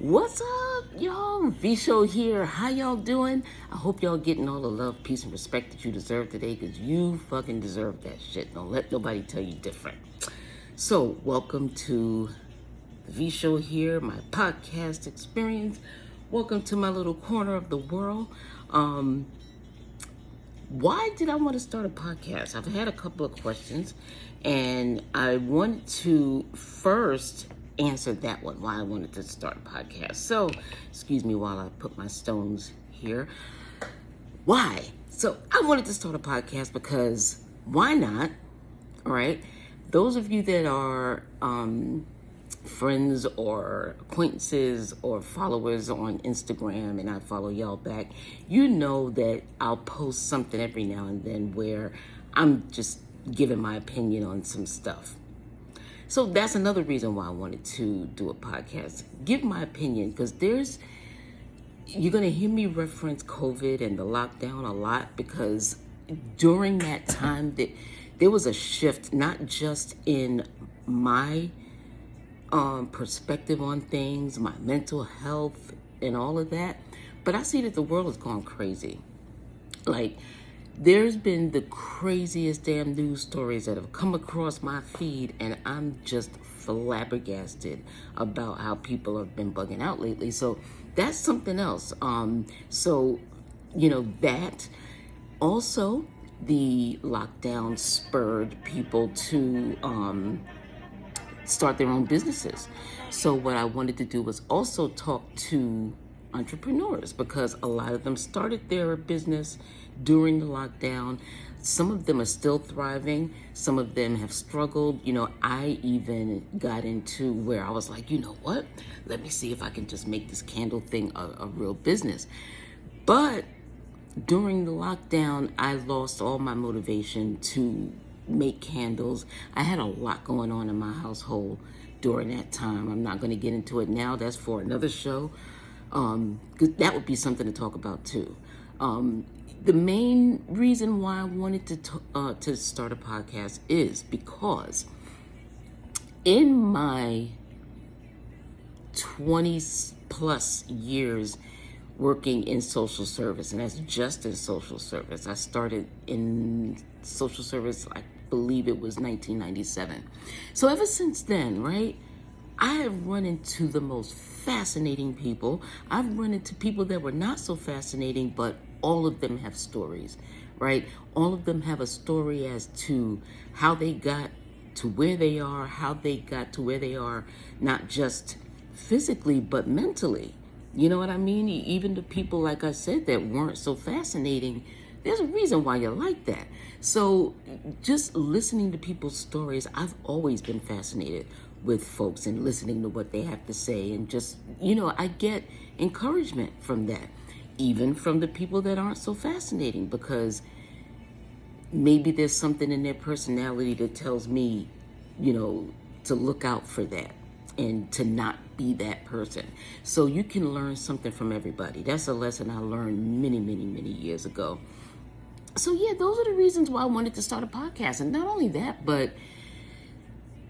What's up, y'all? V Show here. How y'all doing? I hope y'all getting all the love, peace, and respect that you deserve today, because you fucking deserve that shit. Don't let nobody tell you different. So, welcome to the V Show here, my podcast experience. Welcome to my little corner of the world. Why did I want to start a podcast? I've had a couple of questions, and I wanted to first answer that one, why I wanted to start a podcast. So, excuse me while I put my stones here. Why? So, I wanted to start a podcast because why not? All right. Those of you that are friends or acquaintances or followers on Instagram, and I follow y'all back, you know that I'll post something every now and then where I'm just giving my opinion on some stuff. So that's another reason why I wanted to do a podcast. Give my opinion, because you're going to hear me reference COVID and the lockdown a lot, because during that time there was a shift, not just in my perspective on things, my mental health and all of that, but I see that the world has gone crazy. Like, there's been the craziest damn news stories that have come across my feed, and I'm just flabbergasted about how people have been bugging out lately. So that's something else. That also, the lockdown spurred people to start their own businesses. So what I wanted to do was also talk to entrepreneurs, because a lot of them started their business during the lockdown. Some of them are still thriving. Some of them have struggled. I even got into where I was like, you know what? Let me see if I can just make this candle thing a real business. But during the lockdown, I lost all my motivation to make candles. I had a lot going on in my household during that time. I'm not going to get into it now. That's for another show. 'Cause that would be something to talk about too. The main reason why I wanted to start a podcast is because in my 20 plus years working in social service, and that's just in social service. I started in social service, I believe it was 1997. So ever since then, right, I have run into the most fascinating people. I've run into people that were not so fascinating, but all of them have stories, right? All of them have a story as to how they got to where they are, how they got to where they are, not just physically, but mentally. You know what I mean? Even the people, like I said, that weren't so fascinating, there's a reason why you're like that. So just listening to people's stories, I've always been fascinated with folks and listening to what they have to say. And just, I get encouragement from that, even from the people that aren't so fascinating, because maybe there's something in their personality that tells me, to look out for that and to not be that person. So you can learn something from everybody. That's a lesson I learned many, many, many years ago. So yeah, those are the reasons why I wanted to start a podcast. And not only that, but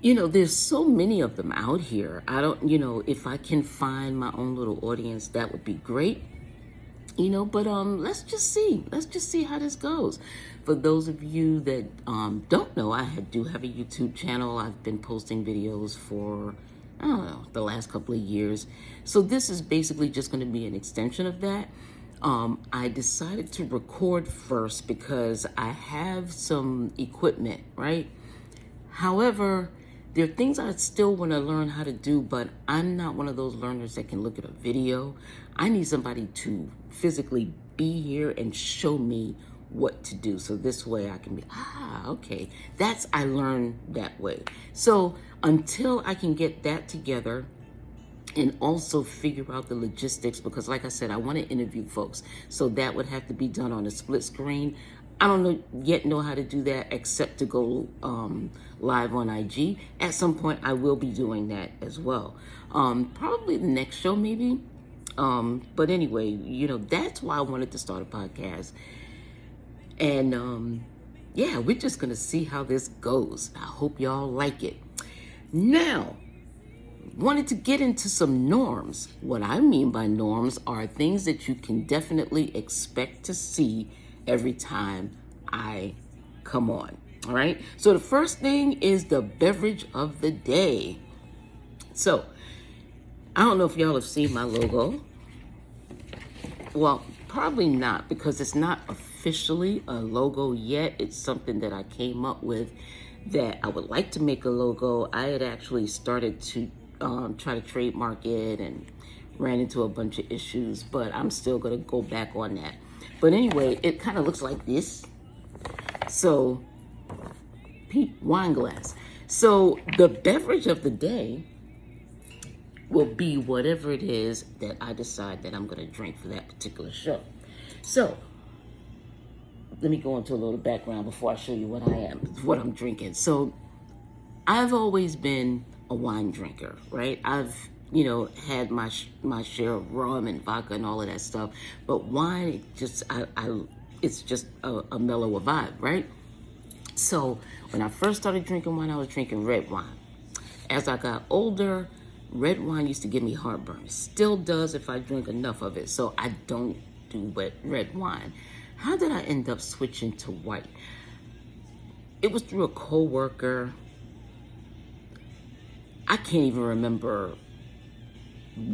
there's so many of them out here. I don't, if I can find my own little audience, that would be great. But let's just see how this goes. For those of you that don't know, I do have a YouTube channel. I've been posting videos for, I don't know, the last couple of years. So this is basically just going to be an extension of that. I decided to record first because I have some equipment, right? However, there are things I still want to learn how to do, but I'm not one of those learners that can look at a video. I need somebody to physically be here and show me what to do. So this way I can be, okay. I learn that way. So until I can get that together and also figure out the logistics, because like I said, I want to interview folks. So that would have to be done on a split screen. I don't know how to do that except to go live on IG. At some point, I will be doing that as well. Probably the next show, maybe. But anyway, that's why I wanted to start a podcast. And we're just going to see how this goes. I hope y'all like it. Now, wanted to get into some norms. What I mean by norms are things that you can definitely expect to see every time I come on. All right. So the first thing is the beverage of the day. So I don't know if y'all have seen my logo. Well, probably not, because it's not officially a logo yet. It's something that I came up with that I would like to make a logo. I had actually started to try to trademark it and ran into a bunch of issues, but I'm still going to go back on that. But anyway, it kind of looks like this. So, wine glass. So the beverage of the day will be whatever it is that I decide that I'm going to drink for that particular show. So let me go into a little background before I show you what I'm drinking. So I've always been a wine drinker, right? I've, had my share of rum and vodka and all of that stuff, but wine, it's just a mellower vibe, right? So when I first started drinking wine, I was drinking red wine. As I got older, red wine used to give me heartburn. It still does if I drink enough of it, so I don't do red wine. How did I end up switching to white? It was through a coworker. I can't even remember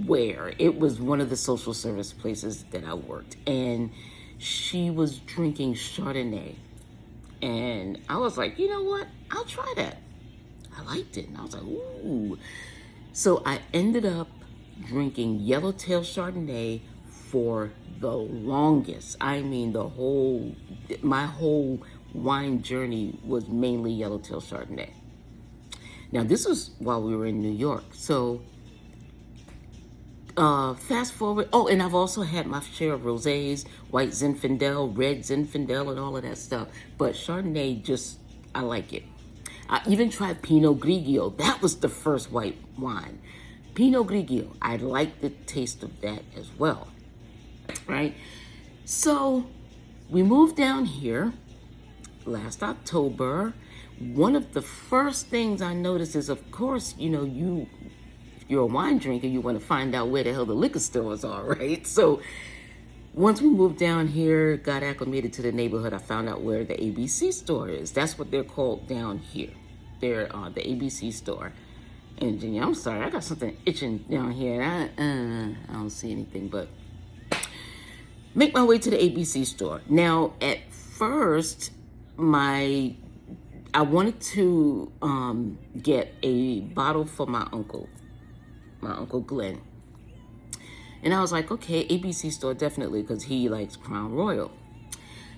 where. It was one of the social service places that I worked, and she was drinking Chardonnay. And I was like, you know what? I'll try that. I liked it, and I was like, ooh. So I ended up drinking Yellowtail Chardonnay for the longest. I mean, my whole wine journey was mainly Yellowtail Chardonnay. Now, this was while we were in New York. So fast forward. Oh, and I've also had my share of rosés, white Zinfandel, red Zinfandel, and all of that stuff. But Chardonnay, I like it. I even tried Pinot Grigio. That was the first white wine. Pinot Grigio. I like the taste of that as well. Right? So we moved down here last October. One of the first things I noticed is, of course, if you're a wine drinker, you want to find out where the hell the liquor stores are, right? So once we moved down here, got acclimated to the neighborhood, I found out where the ABC store is. That's what they're called down here. They're the ABC store. And Jenny, I'm sorry, I got something itching down here. I don't see anything, but make my way to the ABC store. Now, at first, I wanted to get a bottle for my Uncle Glenn. And I was like, okay, ABC store, definitely, because he likes Crown Royal.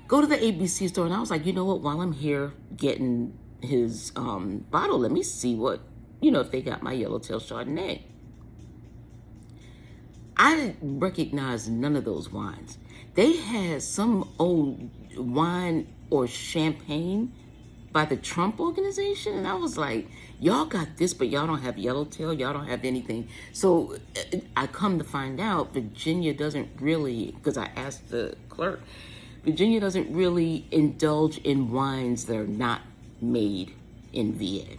Go to the ABC store, and I was like, you know what, while I'm here getting his bottle, let me see what, if they got my Yellowtail Chardonnay. I didn't recognize none of those wines. They had some old wine or champagne by the Trump Organization, and I was like, y'all got this, but y'all don't have Yellowtail, y'all don't have anything. So I come to find out Virginia doesn't really, because I asked the clerk, Virginia doesn't really indulge in wines that are not made in VA.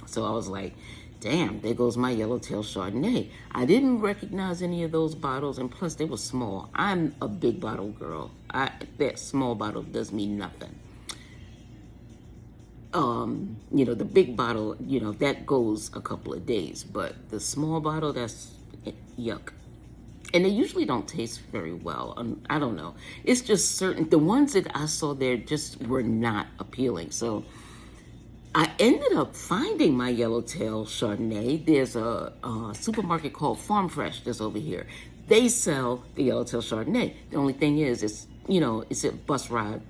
So I was like, damn, there goes my Yellowtail Chardonnay. I didn't recognize any of those bottles, and plus they were small. I'm a big bottle girl. That small bottle does me nothing. The big bottle, that goes a couple of days, but the small bottle, that's yuck. And they usually don't taste very well. I don't know. It's just the ones that I saw there just were not appealing. So I ended up finding my Yellowtail Chardonnay. There's a supermarket called Farm Fresh that's over here. They sell the Yellowtail Chardonnay. The only thing is, it's a bus ride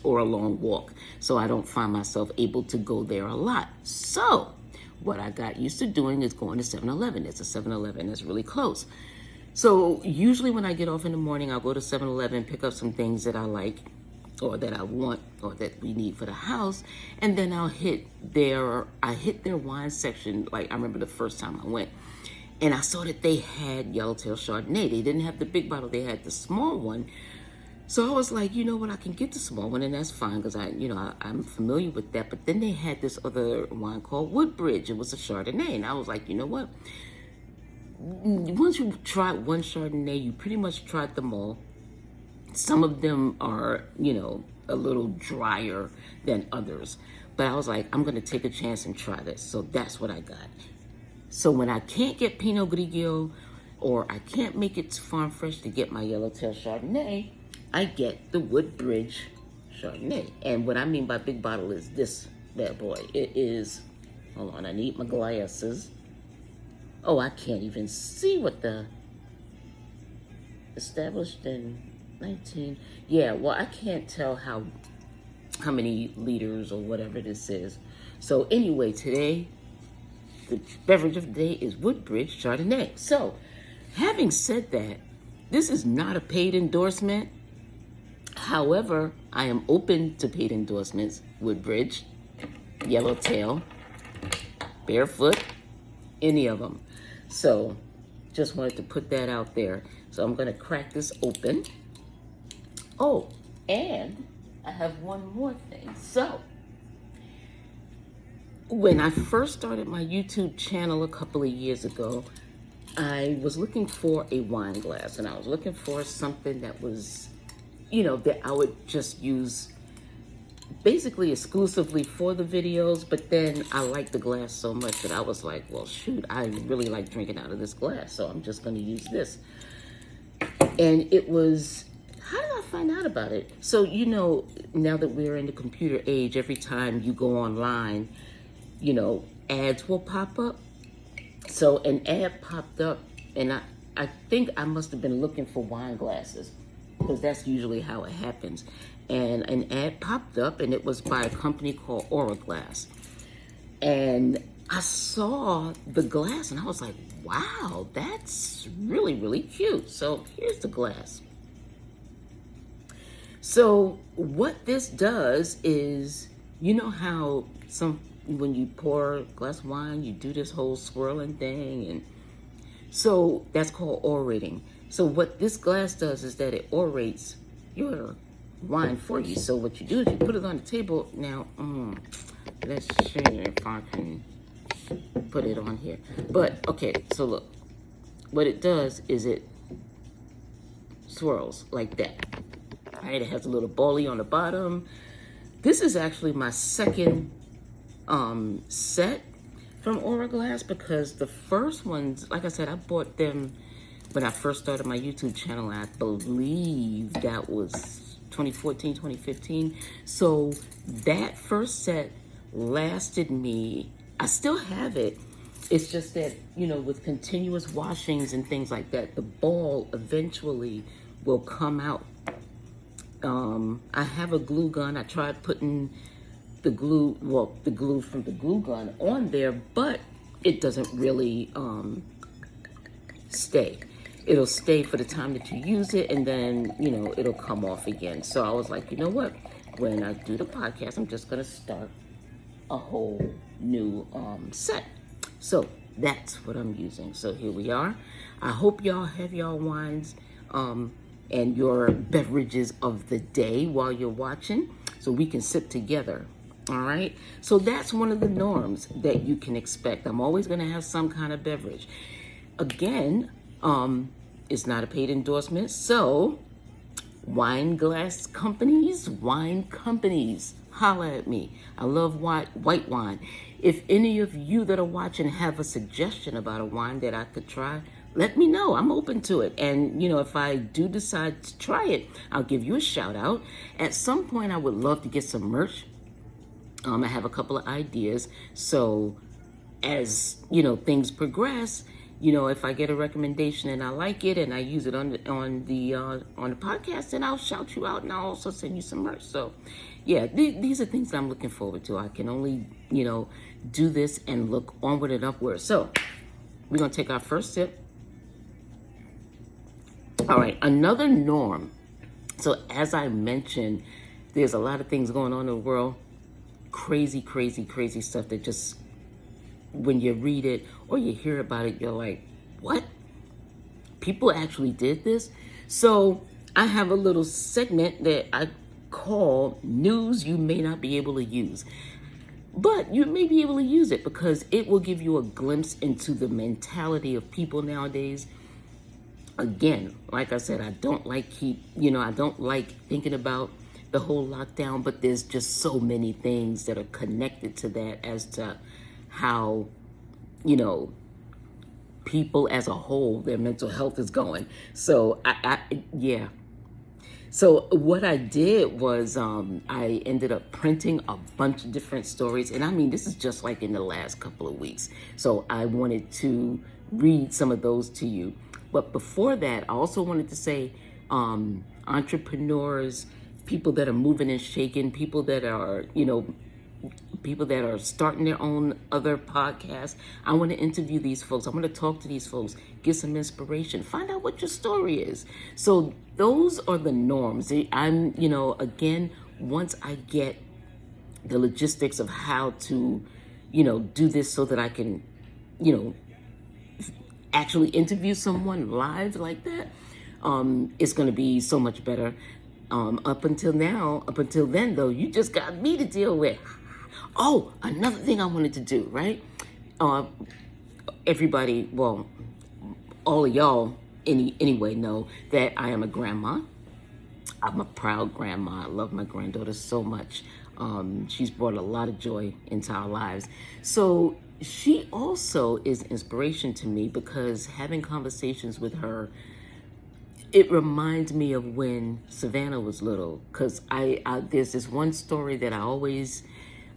or a long walk. So I don't find myself able to go there a lot. So what I got used to doing is going to 7-Eleven. There's a 7-Eleven that's really close. So usually when I get off in the morning, I'll go to 7-Eleven, pick up some things that I like or that I want or that we need for the house. And then I hit their wine section. Like I remember the first time I went and I saw that they had Yellowtail Chardonnay. They didn't have the big bottle. They had the small one. So I was like, you know what, I can get the small one, and that's fine because I'm familiar with that. But then they had this other wine called Woodbridge. It was a Chardonnay, and I was like, you know what? Once you try one Chardonnay, you pretty much tried them all. Some of them are, a little drier than others. But I was like, I'm going to take a chance and try this. So that's what I got. So when I can't get Pinot Grigio, or I can't make it to Farm Fresh to get my Yellowtail Chardonnay, I get the Woodbridge Chardonnay. And what I mean by big bottle is this bad boy. It is, hold on, I need my glasses. Oh, I can't even see what the, established in 19, yeah, well, I can't tell how many liters or whatever this is. So anyway, today, the beverage of the day is Woodbridge Chardonnay. So, having said that, this is not a paid endorsement. However, I am open to paid endorsements. Woodbridge, Yellowtail, Barefoot, any of them. So, just wanted to put that out there. So I'm going to crack this open. Oh, and I have one more thing. So, when I first started my YouTube channel a couple of years ago, I was looking for a wine glass, and I was looking for something that was, that I would just use basically exclusively for the videos. But then I liked the glass so much that I was like, well, shoot, I really like drinking out of this glass, so I'm just going to use this. And it was, how did I find out about it? So, now that we're in the computer age, every time you go online, ads will pop up. So an ad popped up, and I think I must have been looking for wine glasses, because that's usually how it happens. And an ad popped up, and it was by a company called Auraglass. And I saw the glass, and I was like, wow, that's really, really cute. So here's the glass. So what this does is, how when you pour a glass of wine, you do this whole swirling thing, and so that's called orating. So what this glass does is that it orates your wine for you. So what you do is you put it on the table. Now, let's see if I can put it on here. But okay, so look, what it does is it swirls like that. All right, it has a little bowlie on the bottom. This is actually my second set from Auraglass, because the first ones, like I said, I bought them when I first started my YouTube channel. I believe that was 2014, 2015. So that first set lasted me. I still have it. It's just that, with continuous washings and things like that, the ball eventually will come out. I have a glue gun. I tried putting the glue from the glue gun on there, but it doesn't really stay. It'll stay for the time that you use it, and then, it'll come off again. So I was like, you know what? When I do the podcast, I'm just going to start a whole new set. So that's what I'm using. So here we are. I hope y'all have y'all wines and your beverages of the day while you're watching, so we can sip together. All right. So that's one of the norms that you can expect. I'm always going to have some kind of beverage. Again, it's not a paid endorsement. So wine companies, holla at me. I love white wine. If any of you that are watching have a suggestion about a wine that I could try, let me know. I'm open to it. And, if I do decide to try it, I'll give you a shout out. At some point, I would love to get some merch. I have a couple of ideas. So as, things progress, if I get a recommendation and I like it and I use it on the podcast, then I'll shout you out, and I'll also send you some merch. So yeah, these are things that I'm looking forward to. I can only, do this and look onward and upward. So we're going to take our first sip. All right, another norm. So as I mentioned, there's a lot of things going on in the world. Crazy, crazy, crazy stuff that just, when you read it or you hear about it, you're like, what? People actually did this? So I have a little segment that I call News You May Not Be Able to Use. But you may be able to use it because it will give you a glimpse into the mentality of people nowadays. Again, like I said, I don't like thinking about the whole lockdown, but there's just so many things that are connected to that as to how, people as a whole, their mental health is going. So yeah. So what I did was I ended up printing a bunch of different stories. And I mean, this is just like in the last couple of weeks. So I wanted to read some of those to you. But before that, I also wanted to say entrepreneurs, people that are moving and shaking, people that are, people that are starting their own other podcasts. I want to interview these folks. I want to talk to these folks, get some inspiration, find out what your story is. So those are the norms. I'm, again, once I get the logistics of how to, do this so that I can, actually interview someone live like that, it's going to be so much better. Up until then, though, you just got me to deal with. Oh, another thing I wanted to do, right? Everybody, well, all of y'all anyway know that I am a grandma. I'm a proud grandma. I love my granddaughter so much. She's brought a lot of joy into our lives. So she also is inspiration to me because having conversations with her, it reminds me of when Savannah was little. Because there's this one story that I always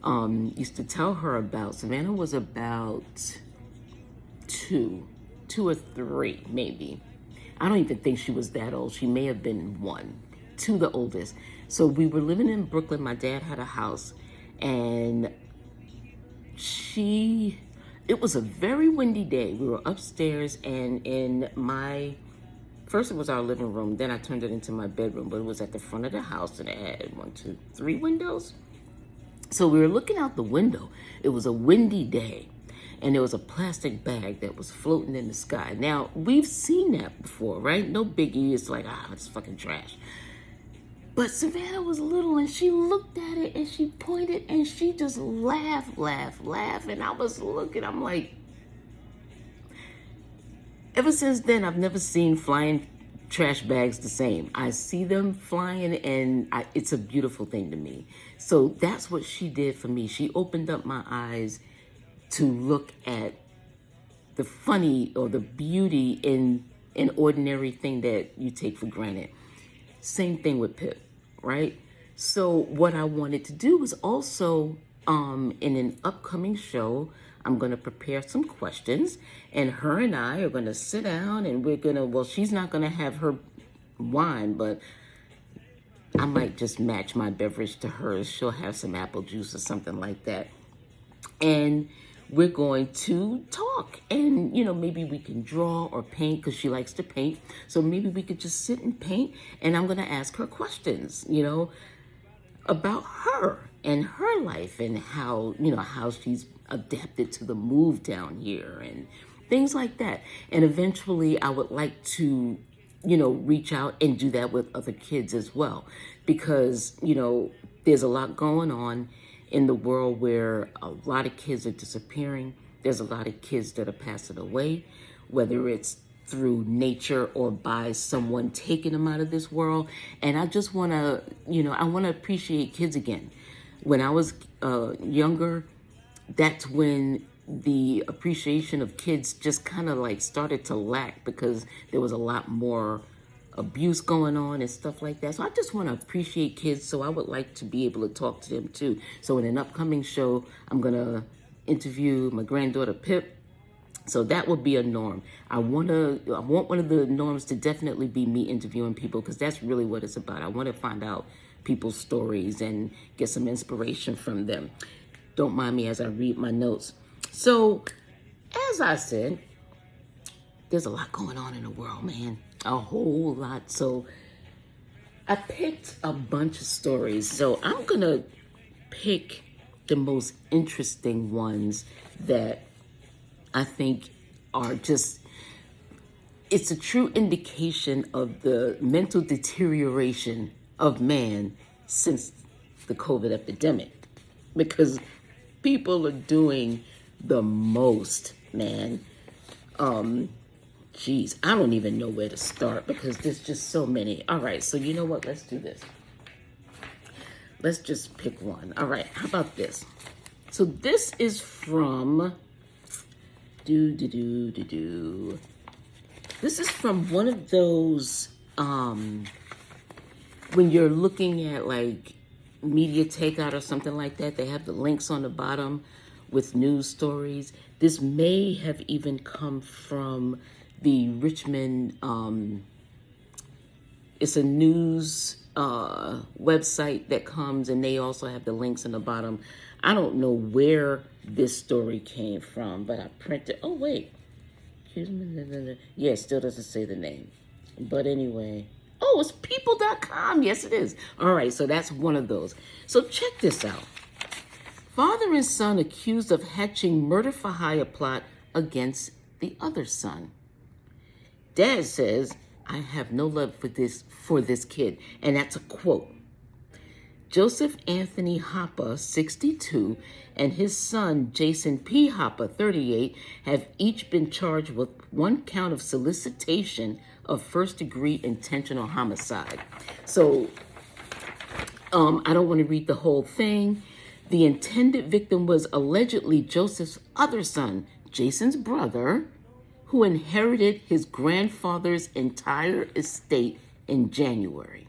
used to tell her about. Savannah was about two or three, maybe. I don't even think she was that old. She may have been two, the oldest. So we were living in Brooklyn. My dad had a house, and it was a very windy day. We were upstairs, and first it was our living room, then I turned it into my bedroom, but it was at the front of the house, and it had 1, 2, 3 windows. So we were looking out the window. It was a windy day, and there was a plastic bag that was floating in the sky. Now, we've seen that before, right? No biggie. It's like, it's fucking trash. But Savannah was little, and she looked at it, and she pointed, and she just laughed. And I was looking, I'm like, ever since then, I've never seen flying trash bags the same. I see them flying, and it's a beautiful thing to me. So that's what she did for me. She opened up my eyes to look at the funny or the beauty in an ordinary thing that you take for granted. Same thing with Pip, right? So what I wanted to do was also, in an upcoming show, I'm going to prepare some questions, and her and I are going to sit down, and we're going to, she's not going to have her wine, but I might just match my beverage to hers. She'll have some apple juice or something like that. And we're going to talk, and maybe we can draw or paint because she likes to paint. So maybe we could just sit and paint, and I'm going to ask her questions, about her and her life, and how she's adapted to the move down here and things like that. And eventually I would like to, reach out and do that with other kids as well, because, there's a lot going on in the world where a lot of kids are disappearing. There's a lot of kids that are passing away, whether it's through nature or by someone taking them out of this world. And I just want to, I want to appreciate kids again. When I was younger, that's when the appreciation of kids just kind of like started to lack, because there was a lot more abuse going on and stuff like that. So I just want to appreciate kids. So I would like to be able to talk to them too. So in an upcoming show, I'm going to interview my granddaughter Pip. So that would be a norm. I want one of the norms to definitely be me interviewing people, because that's really what it's about. I want to find out people's stories and get some inspiration from them. Don't mind me as I read my notes. So, as I said, there's a lot going on in the world, man. A whole lot. So, I picked a bunch of stories. So, I'm going to pick the most interesting ones that I think are just it's a true indication of the mental deterioration of man since the COVID epidemic, because people are doing the most, man. Geez, I don't even know where to start because there's just so many. All right, so you know what? Let's do this. Let's just pick one. All right, how about this? So this is from This is from one of those when you're looking at like media takeout or something like that, they have the links on the bottom with news stories. This may have even come from the Richmond, it's a news website that comes, and they also have the links in the bottom. I don't know where this story came from, but I printed, oh wait. Yeah, it still doesn't say the name. But anyway, oh, it's people.com. Yes, it is. All right, so that's one of those. So check this out. Father and son accused of hatching murder for hire plot against the other son. Dad says, I have no love for this kid. And that's a quote. Joseph Anthony Hopper, 62, and his son, Jason P. Hopper, 38, have each been charged with one count of solicitation of first-degree intentional homicide. So, I don't want to read the whole thing. The intended victim was allegedly Joseph's other son, Jason's brother, who inherited his grandfather's entire estate in January.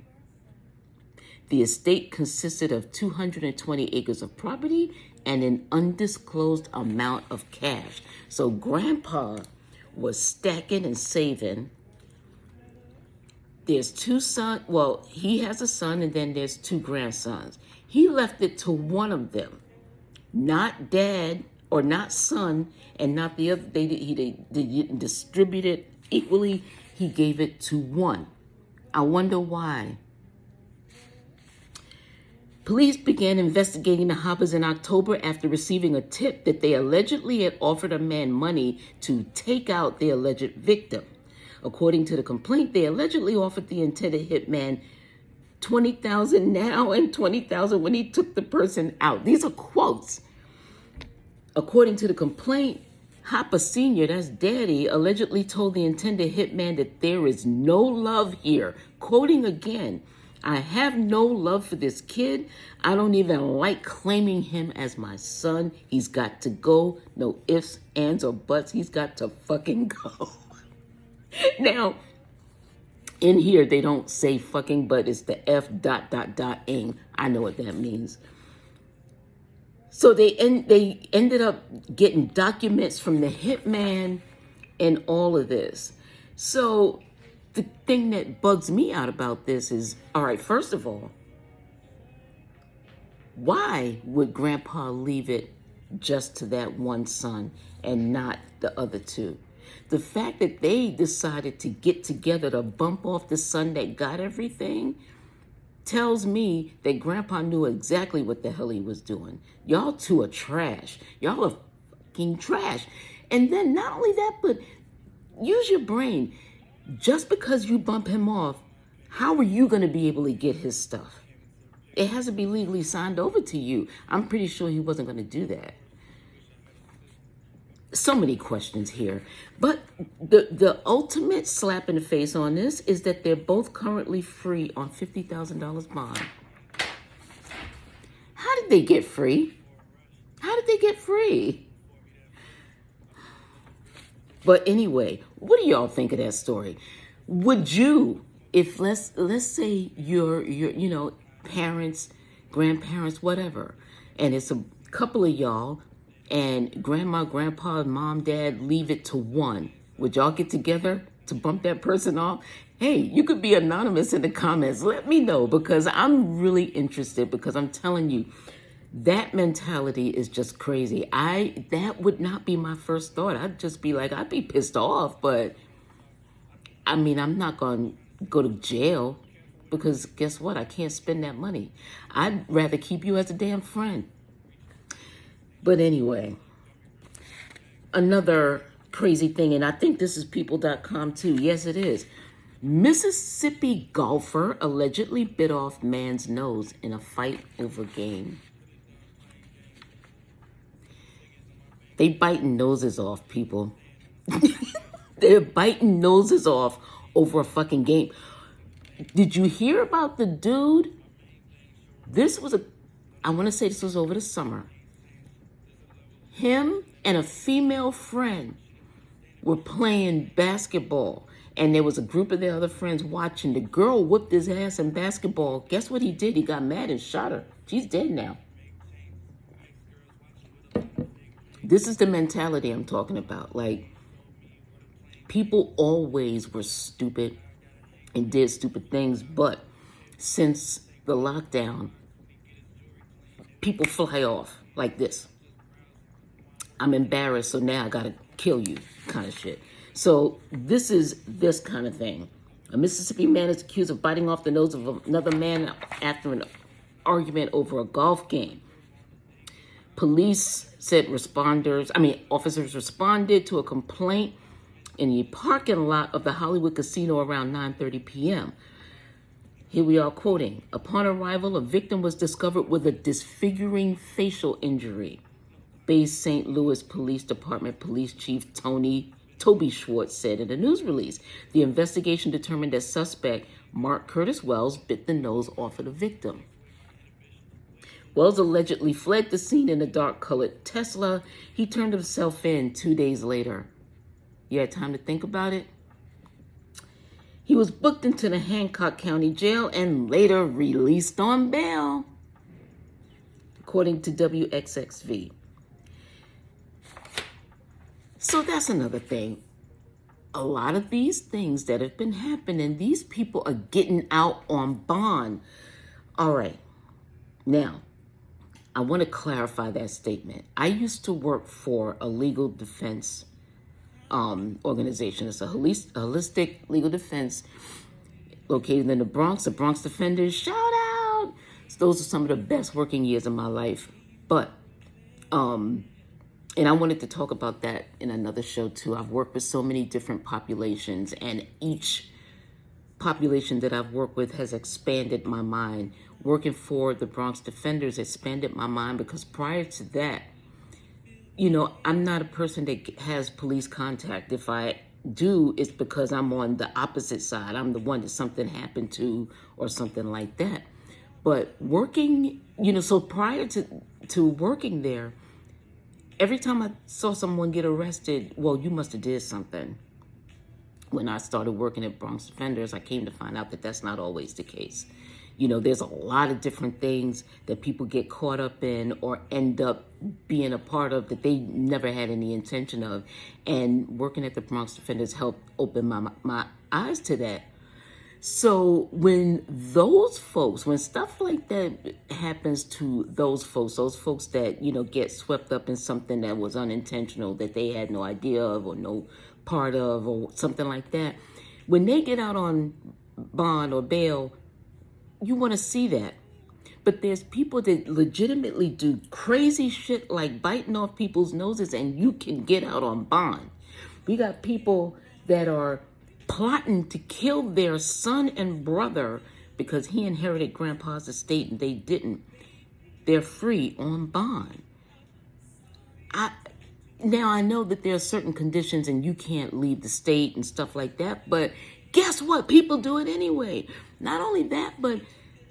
The estate consisted of 220 acres of property and an undisclosed amount of cash. So Grandpa was stacking and saving. There's two sons. Well, he has a son, and then there's two grandsons. He left it to one of them, not dad or not son, and not the other. They didn't distribute it equally. He gave it to one. I wonder why. Police began investigating the Hoppers in October after receiving a tip that they allegedly had offered a man money to take out the alleged victim. According to the complaint, they allegedly offered the intended hitman $20,000 now and $20,000 when he took the person out. These are quotes. According to the complaint, Hopper Sr., that's Daddy, allegedly told the intended hitman that there is no love here. Quoting again, I have no love for this kid. I don't even like claiming him as my son. He's got to go. No ifs, ands, or buts. He's got to fucking go. Now, in here, they don't say fucking, but it's the F.ing. I know what that means. So they ended up getting documents from the hitman and all of this. So the thing that bugs me out about this is, all right, first of all, why would Grandpa leave it just to that one son and not the other two? The fact that they decided to get together to bump off the son that got everything tells me that Grandpa knew exactly what the hell he was doing. Y'all two are trash. Y'all are fucking trash. And then not only that, but use your brain. Just because you bump him off, how are you going to be able to get his stuff? It has to be legally signed over to you. I'm pretty sure he wasn't going to do that. So many questions here. But the ultimate slap in the face on this is that they're both currently free on $50,000 bond. How did they get free? How did they get free? But anyway, what do y'all think of that story? Would you, if let's say your parents, grandparents, whatever, and it's a couple of y'all, and grandma, grandpa, mom, dad leave it to one, would y'all get together to bump that person off? Hey, you could be anonymous in the comments. Let me know, because I'm really interested, because I'm telling you, that mentality is just crazy. That would not be my first thought. I'd just be like, I'd be pissed off, but I mean, I'm not going to go to jail, because guess what? I can't spend that money. I'd rather keep you as a damn friend. But anyway, another crazy thing, and I think this is people.com too. Yes, it is. Mississippi golfer allegedly bit off man's nose in a fight over game. They biting noses off, people. They're biting noses off over a fucking game. Did you hear about the dude? I want to say this was over the summer. Him and a female friend were playing basketball, and there was a group of their other friends watching. The girl whooped his ass in basketball. Guess what he did? He got mad and shot her. She's dead now. This is the mentality I'm talking about. Like, people always were stupid and did stupid things, but since the lockdown, people fly off like this. I'm embarrassed, so now I gotta kill you kind of shit. So this is this kind of thing. A Mississippi man is accused of biting off the nose of another man after an argument over a golf game. Police said officers responded to a complaint in the parking lot of the Hollywood Casino around 9:30 p.m. Here we are quoting, upon arrival, a victim was discovered with a disfiguring facial injury. Bay St. Louis Police Department Police Chief Toby Schwartz said in a news release. The investigation determined that suspect Mark Curtis Wells bit the nose off of the victim. Wells allegedly fled the scene in a dark-colored Tesla. He turned himself in 2 days later. You had time to think about it? He was booked into the Hancock County Jail and later released on bail, according to WXXV. So that's another thing. A lot of these things that have been happening, these people are getting out on bond. All right. Now, I want to clarify that statement. I used to work for a legal defense organization. It's a holistic legal defense located in the Bronx. The Bronx Defenders, shout out! So those are some of the best working years of my life. But, and I wanted to talk about that in another show too. I've worked with so many different populations, and each population that I've worked with has expanded my mind. Working for the Bronx Defenders expanded my mind because prior to that, I'm not a person that has police contact. If I do, it's because I'm on the opposite side. I'm the one that something happened to or something like that. But working, so prior to working there, every time I saw someone get arrested, well, you must have did something. When I started working at Bronx Defenders, I came to find out that that's not always the case. There's a lot of different things that people get caught up in or end up being a part of that they never had any intention of. And working at the Bronx Defenders helped open my eyes to that. So when stuff like that happens to those folks that, get swept up in something that was unintentional, that they had no idea of or no part of or something like that, when they get out on bond or bail, you want to see that. But there's people that legitimately do crazy shit like biting off people's noses and you can get out on bond. We got people that are plotting to kill their son and brother because he inherited grandpa's estate and they didn't. They're free on bond. Now I know that there are certain conditions and you can't leave the state and stuff like that, but guess what? People do it anyway. Not only that, but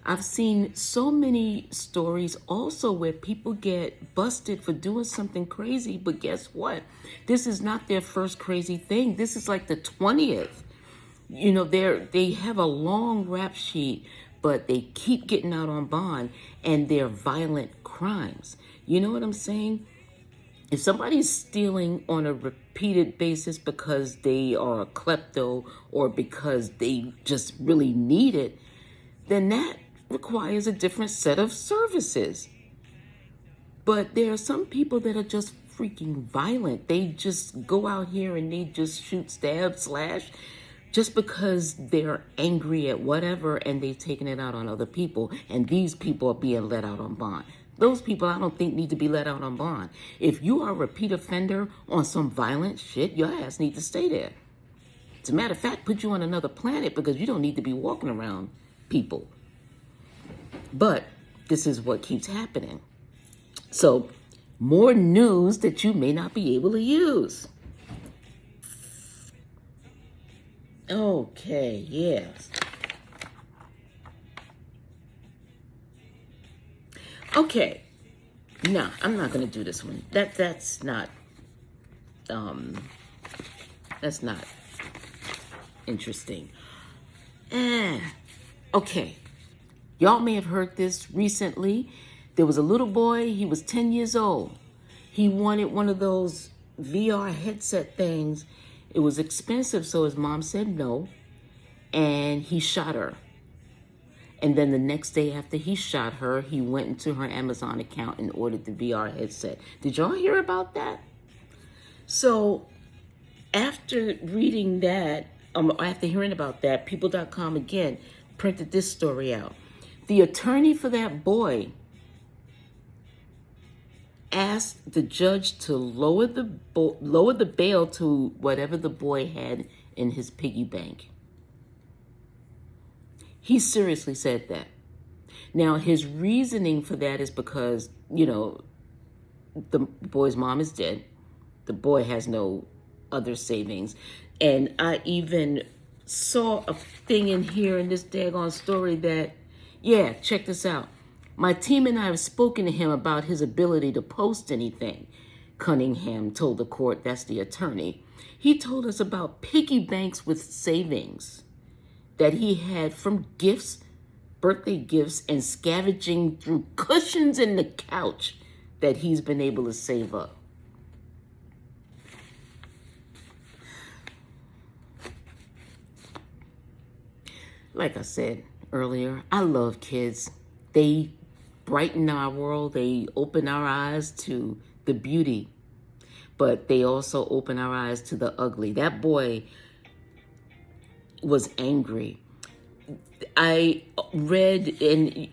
I've seen so many stories also where people get busted for doing something crazy, but guess what? This is not their first crazy thing. This is like the 20th. They have a long rap sheet, but they keep getting out on bond and they're violent crimes. You know what I'm saying? If somebody's stealing on a repeated basis because they are a klepto or because they just really need it, then that requires a different set of services. But there are some people that are just freaking violent. They just go out here and they just shoot, stab, slash, just because they're angry at whatever and they've taken it out on other people. And these people are being let out on bond. Those people I don't think need to be let out on bond. If you are a repeat offender on some violent shit, your ass need to stay there. As a matter of fact, put you on another planet because you don't need to be walking around people. But this is what keeps happening. So, more news that you may not be able to use. Okay, yes. Okay. No, I'm not going to do this one. That's not interesting. Okay. Y'all may have heard this recently. There was a little boy, he was 10 years old. He wanted one of those VR headset things. It was expensive, so his mom said no, and he shot her. And then the next day after he shot her, he went into her Amazon account and ordered the VR headset. Did y'all hear about that? So after reading that, after hearing about that, People.com again printed this story out. The attorney for that boy asked the judge to lower the bail to whatever the boy had in his piggy bank. He seriously said that. Now, his reasoning for that is because, the boy's mom is dead. The boy has no other savings. And I even saw a thing in here in this daggone story that, check this out. My team and I have spoken to him about his ability to post anything. Cunningham told the court, that's the attorney. He told us about piggy banks with savings that he had from gifts, birthday gifts, and scavenging through cushions in the couch that he's been able to save up. Like I said earlier, I love kids. They brighten our world. They open our eyes to the beauty, but they also open our eyes to the ugly. That boy was angry. I read and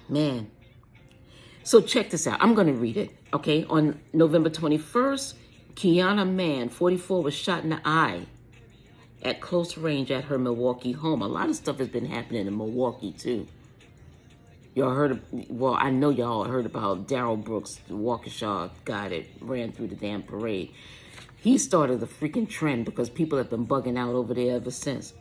man. So check this out. I'm going to read it. Okay. On November 21st, Kiana Mann, 44, was shot in the eye at close range at her Milwaukee home. A lot of stuff has been happening in Milwaukee too. Y'all heard I know y'all heard about Darrell Brooks, the Waukesha guy that ran through the damn parade. He started the freaking trend because people have been bugging out over there ever since.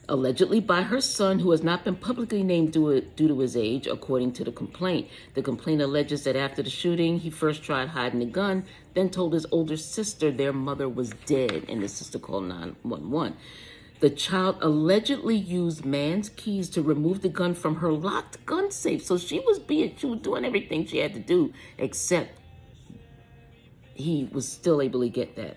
Allegedly by her son, who has not been publicly named due to his age, according to the complaint. The complaint alleges that after the shooting, he first tried hiding the gun, then told his older sister their mother was dead, and the sister called 911. The child allegedly used Mann's keys to remove the gun from her locked gun safe. So she was doing everything she had to do, except he was still able to get that.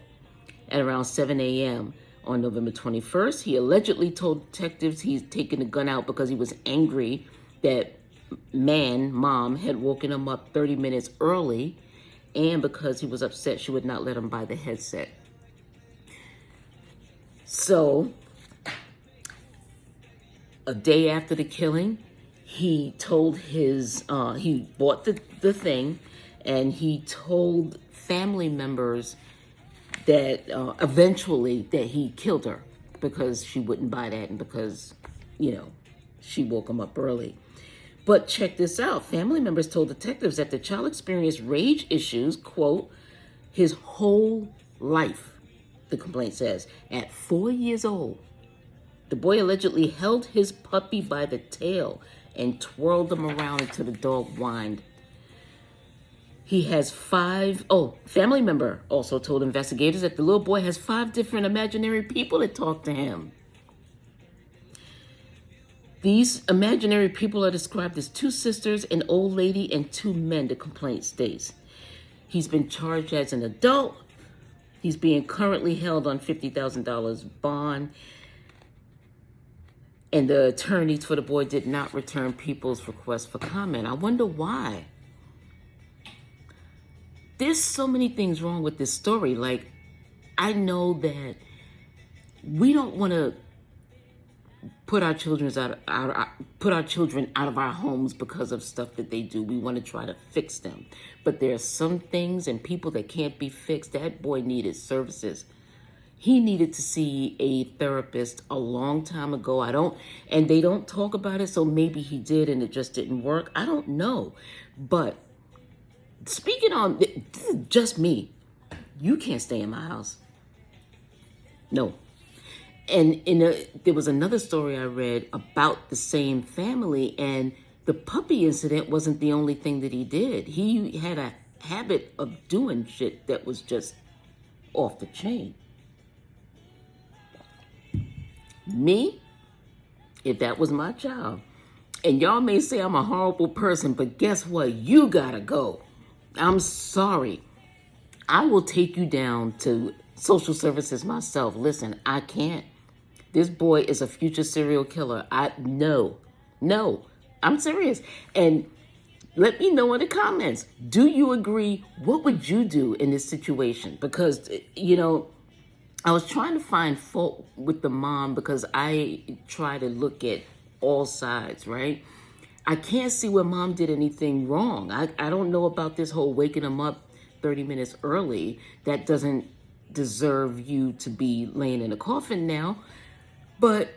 At around 7 a.m. on November 21st, he allegedly told detectives he's taken the gun out because he was angry that mom, had woken him up 30 minutes early, and because he was upset she would not let him buy the headset. So, a day after the killing, he told he bought the thing, and he told family members that eventually that he killed her because she wouldn't buy that and because, she woke him up early. But check this out. Family members told detectives that the child experienced rage issues, quote, his whole life, the complaint says. At 4 years old, the boy allegedly held his puppy by the tail and twirled him around until the dog whined. He has family member also told investigators that the little boy has 5 different imaginary people that talk to him. These imaginary people are described as 2 sisters, an old lady, and 2 men, the complaint states. He's been charged as an adult. He's being currently held on $50,000 bond. And the attorneys for the boy did not return people's request for comment. I wonder why. There's so many things wrong with this story. Like, I know that we don't want to put our put our children out of our homes because of stuff that they do. We want to try to fix them, but there are some things and people that can't be fixed. That boy needed services. He needed to see a therapist a long time ago. And they don't talk about it, so maybe he did and it just didn't work. I don't know. But speaking on, this is just me. You can't stay in my house. No. And there was another story I read about the same family, and the puppy incident wasn't the only thing that he did. He had a habit of doing shit that was just off the chain. Me, if that was my child, and y'all may say I'm a horrible person, but guess what? You gotta go. I'm sorry. I will take you down to social services myself. Listen, I can't. This boy is a future serial killer. No, I'm serious. And let me know in the comments. Do you agree? What would you do in this situation? Because, I was trying to find fault with the mom because I try to look at all sides, right? I can't see where mom did anything wrong. I don't know about this whole waking him up 30 minutes early. That doesn't deserve you to be laying in a coffin now. But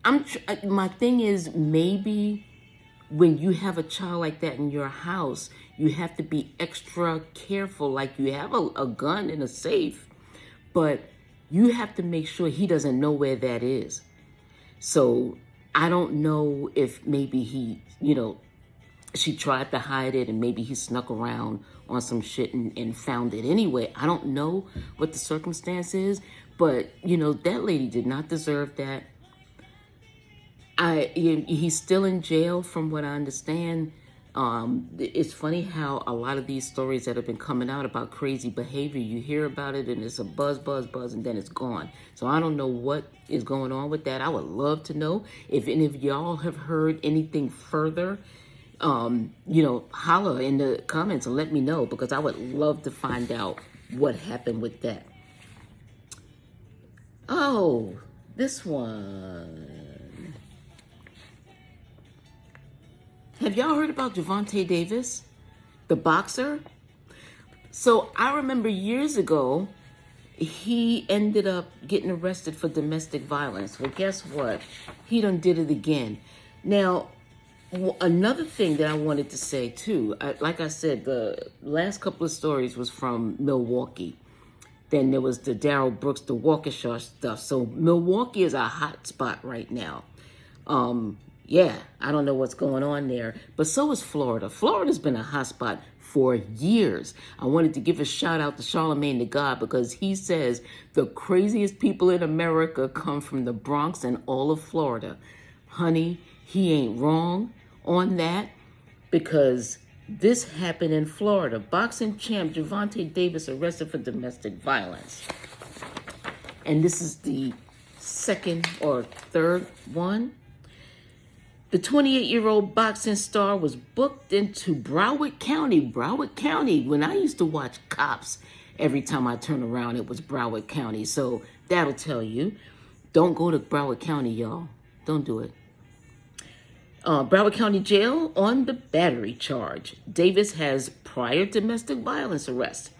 my thing is, maybe when you have a child like that in your house, you have to be extra careful. Like you have a gun in a safe, but you have to make sure he doesn't know where that is. So I don't know if maybe she tried to hide it and maybe he snuck around on some shit and found it anyway. I don't know what the circumstance is, but that lady did not deserve that. He's still in jail from what I understand. It's funny how a lot of these stories that have been coming out about crazy behavior, you hear about it and it's a buzz, and then it's gone. So I don't know what is going on with that. I would love to know if any of y'all have heard anything further. Holler in the comments and let me know, because I would love to find out what happened with that. Oh, this one. Have y'all heard about Gervonta Davis, the boxer? So I remember years ago, he ended up getting arrested for domestic violence. Well, guess what? He done did it again. Now, another thing that I wanted to say too, like I said, the last couple of stories was from Milwaukee. Then there was the Darrell Brooks, the Waukesha stuff. So Milwaukee is a hot spot right now. I don't know what's going on there, but so is Florida. Florida's been a hot spot for years. I wanted to give a shout out to Charlemagne the God, because he says the craziest people in America come from the Bronx and all of Florida. Honey, he ain't wrong on that, because this happened in Florida. Boxing champ Gervonta Davis arrested for domestic violence. And this is the second or third one. The 28-year-old boxing star was booked into Broward County. Broward County, when I used to watch Cops, every time I turn around, it was Broward County. So that'll tell you. Don't go to Broward County, y'all. Don't do it. Broward County Jail on the battery charge. Davis has prior domestic violence arrest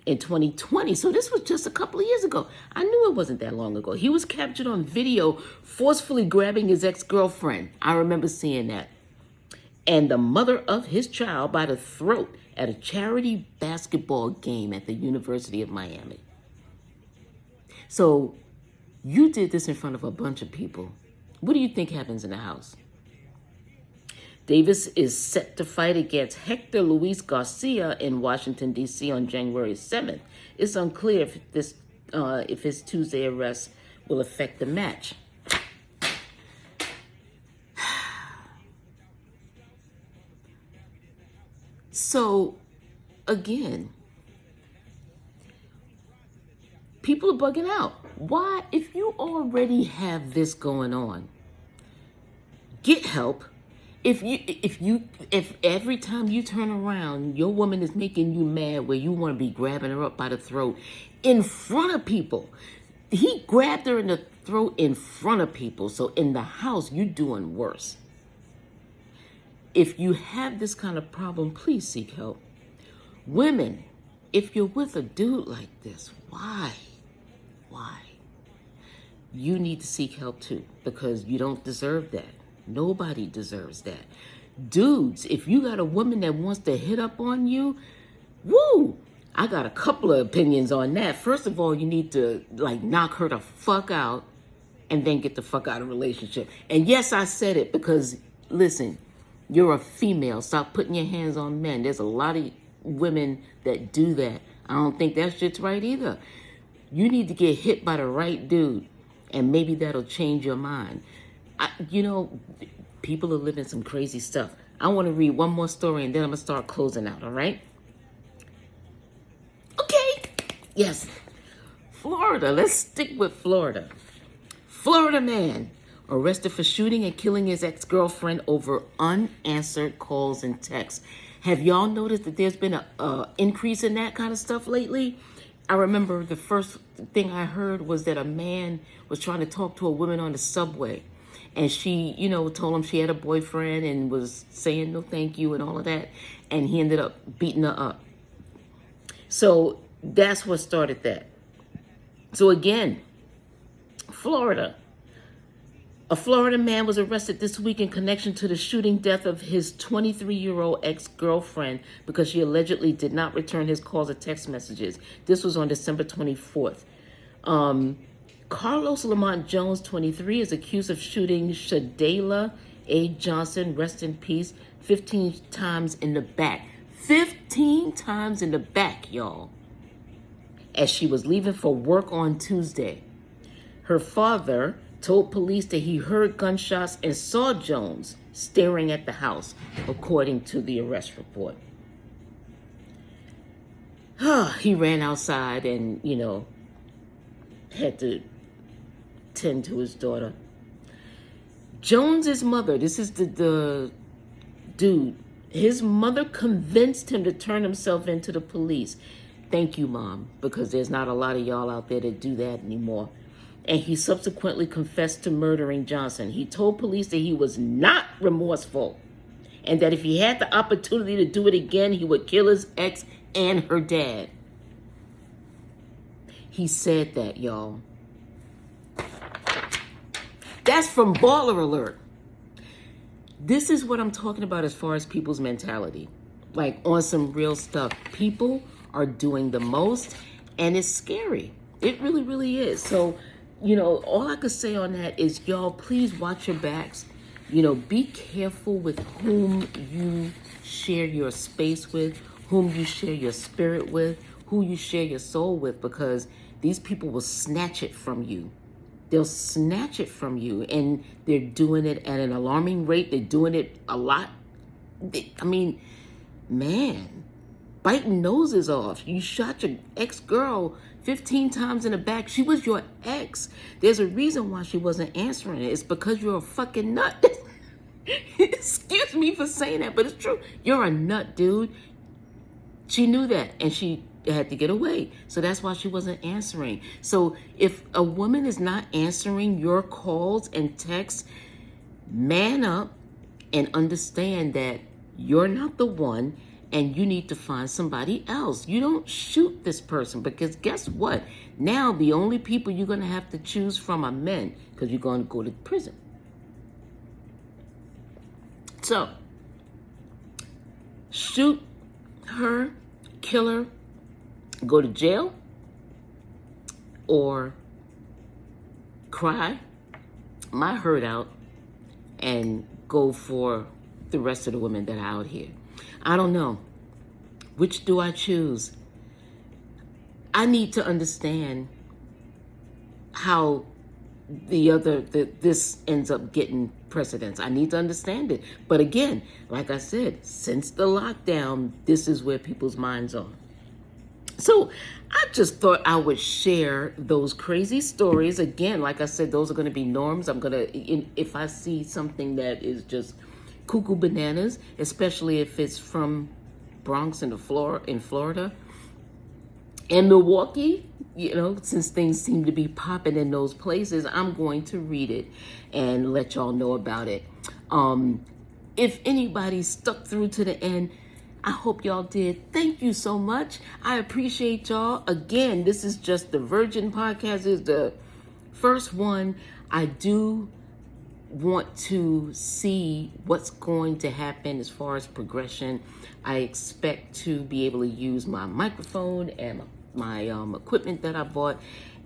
in 2020. So this was just a couple of years ago. I knew it wasn't that long ago. He was captured on video forcefully grabbing his ex-girlfriend. I remember seeing that. And the mother of his child by the throat at a charity basketball game at the University of Miami. So you did this in front of a bunch of people. What do you think happens in the house? Davis is set to fight against Hector Luis Garcia in Washington, D.C. on January 7th. It's unclear if his Tuesday arrest will affect the match. So, again, people are bugging out. Why, if you already have this going on, get help. If every time you turn around, your woman is making you mad where you want to be grabbing her up by the throat in front of people. He grabbed her in the throat in front of people. So in the house, you're doing worse. If you have this kind of problem, please seek help. Women, if you're with a dude like this, why? You need to seek help too, because you don't deserve that. Nobody deserves that. Dudes, if you got a woman that wants to hit up on you, woo, I got a couple of opinions on that. First of all, you need to knock her the fuck out and then get the fuck out of a relationship. And yes, I said it because, listen, you're a female. Stop putting your hands on men. There's a lot of women that do that. I don't think that shit's right either. You need to get hit by the right dude, and maybe that'll change your mind. People are living some crazy stuff. I want to read one more story, and then I'm going to start closing out, all right? Okay. Yes. Florida. Let's stick with Florida. Florida man arrested for shooting and killing his ex-girlfriend over unanswered calls and texts. Have y'all noticed that there's been an increase in that kind of stuff lately? I remember the first thing I heard was that a man was trying to talk to a woman on the subway. And she, told him she had a boyfriend and was saying no thank you and all of that. And he ended up beating her up. So that's what started that. So again, Florida. A Florida man was arrested this week in connection to the shooting death of his 23-year-old ex-girlfriend because she allegedly did not return his calls or text messages. This was on December 24th. Carlos Lamont Jones, 23, is accused of shooting Shadayla A. Johnson, rest in peace, 15 times in the back. 15 times in the back, y'all, as she was leaving for work on Tuesday. Her father told police that he heard gunshots and saw Jones staring at the house, according to the arrest report. He ran outside and, had to tend to his daughter. Jones's mother, this is the dude, his mother convinced him to turn himself into the police. Thank you, Mom, because there's not a lot of y'all out there that do that anymore. And he subsequently confessed to murdering Johnson. He told police that he was not remorseful and that if he had the opportunity to do it again, he would kill his ex and her dad. He said that, y'all. That's from Baller Alert. This is what I'm talking about as far as people's mentality. Like on some real stuff. People are doing the most, and it's scary. It really, really is. So, all I could say on that is, y'all, please watch your backs. Be careful with whom you share your space with, whom you share your spirit with, who you share your soul with, because these people will snatch it from you. They'll snatch it from you, and they're doing it at an alarming rate. They're doing it a lot. Man, biting noses off. You shot your ex-girl 15 times in the back. She was your ex. There's a reason why she wasn't answering it. It's because you're a fucking nut. Excuse me for saying that, but it's true. You're a nut, dude. She knew that, and she had to get away. So that's why she wasn't answering. So if a woman is not answering your calls and texts, man up and understand that you're not the one, and you need to find somebody else. You don't shoot this person, because guess what? Now the only people you're going to have to choose from are men, because you're going to go to prison. So, shoot her, kill her, go to jail, or cry my hurt out and go for the rest of the women that are out here. I don't know. Which do I choose? I need to understand how this ends up getting precedence. I need to understand it. But again, like I said, since the lockdown, this is where people's minds are. So I just thought I would share those crazy stories. Again, like I said, those are going to be norms. If I see something that is just cuckoo bananas, especially if it's from Bronx in Florida, And Milwaukee, since things seem to be popping in those places, I'm going to read it and let y'all know about it. If anybody stuck through to the end, I hope y'all did. Thank you so much. I appreciate y'all. Again, this is just the Virgin Podcast. It's the first one. I do want to see what's going to happen as far as progression. I expect to be able to use my microphone and my equipment that I bought,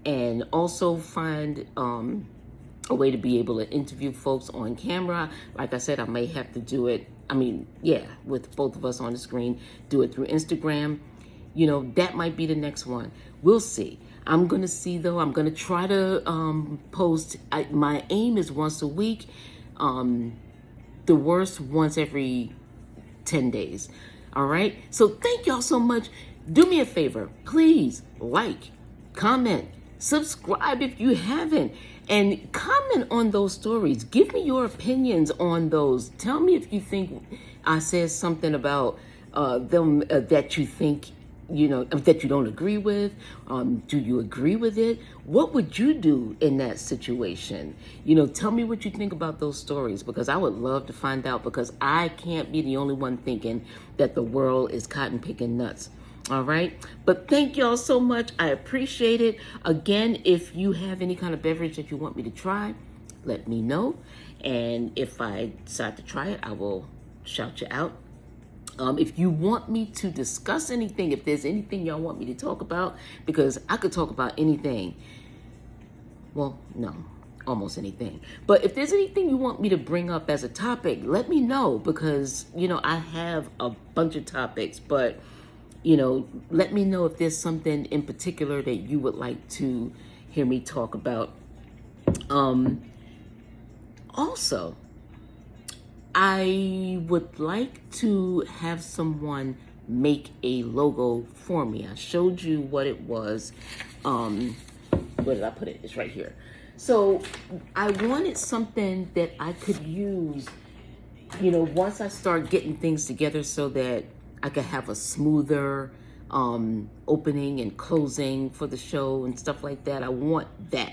and also find a way to be able to interview folks on camera. Like I said, I may have to do it, with both of us on the screen, do it through Instagram. That might be the next one. We'll see. I'm going to see, though. I'm going to try to post. My aim is once a week. The worst, once every 10 days. All right? So thank y'all so much. Do me a favor. Please like, comment, subscribe if you haven't, and comment on those stories. Give me your opinions on those. Tell me if you think I said something about them that you think, that you don't agree with. Do you agree with it? What would you do in that situation? Tell me what you think about those stories, because I would love to find out, because I can't be the only one thinking that the world is cotton picking nuts. All right. But thank y'all so much. I appreciate it. Again, if you have any kind of beverage that you want me to try, let me know. And if I decide to try it, I will shout you out. If you want me to discuss anything, if there's anything y'all want me to talk about, because I could talk about anything. Well, no, almost anything. But if there's anything you want me to bring up as a topic, let me know, because, I have a bunch of topics, but let me know if there's something in particular that you would like to hear me talk about. Also, I would like to have someone make a logo for me. I showed you what it was. Where did I put it? It's right here. So I wanted something that I could use, once I start getting things together, so that I could have a smoother opening and closing for the show and stuff like that. I want that.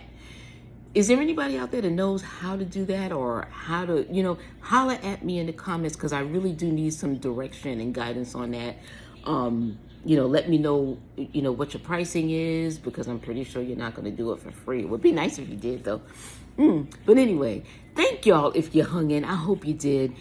Is there anybody out there that knows how to do that, or how to, holler at me in the comments, because I really do need some direction and guidance on that. Let me know, what your pricing is, because I'm pretty sure you're not going to do it for free. It would be nice if you did, though. But anyway, thank y'all if you hung in. I hope you did.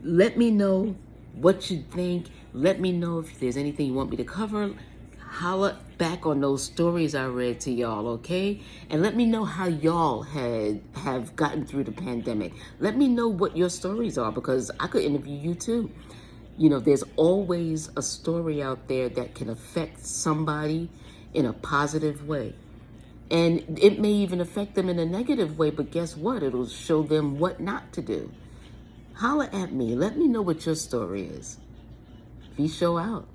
Let me know what you think. Let me know if there's anything you want me to cover. Holla back on those stories I read to y'all, okay? And let me know how y'all have gotten through the pandemic. Let me know what your stories are, because I could interview you too. There's always a story out there that can affect somebody in a positive way. And it may even affect them in a negative way, but guess what? It'll show them what not to do. Holla at me. Let me know what your story is. Be show out.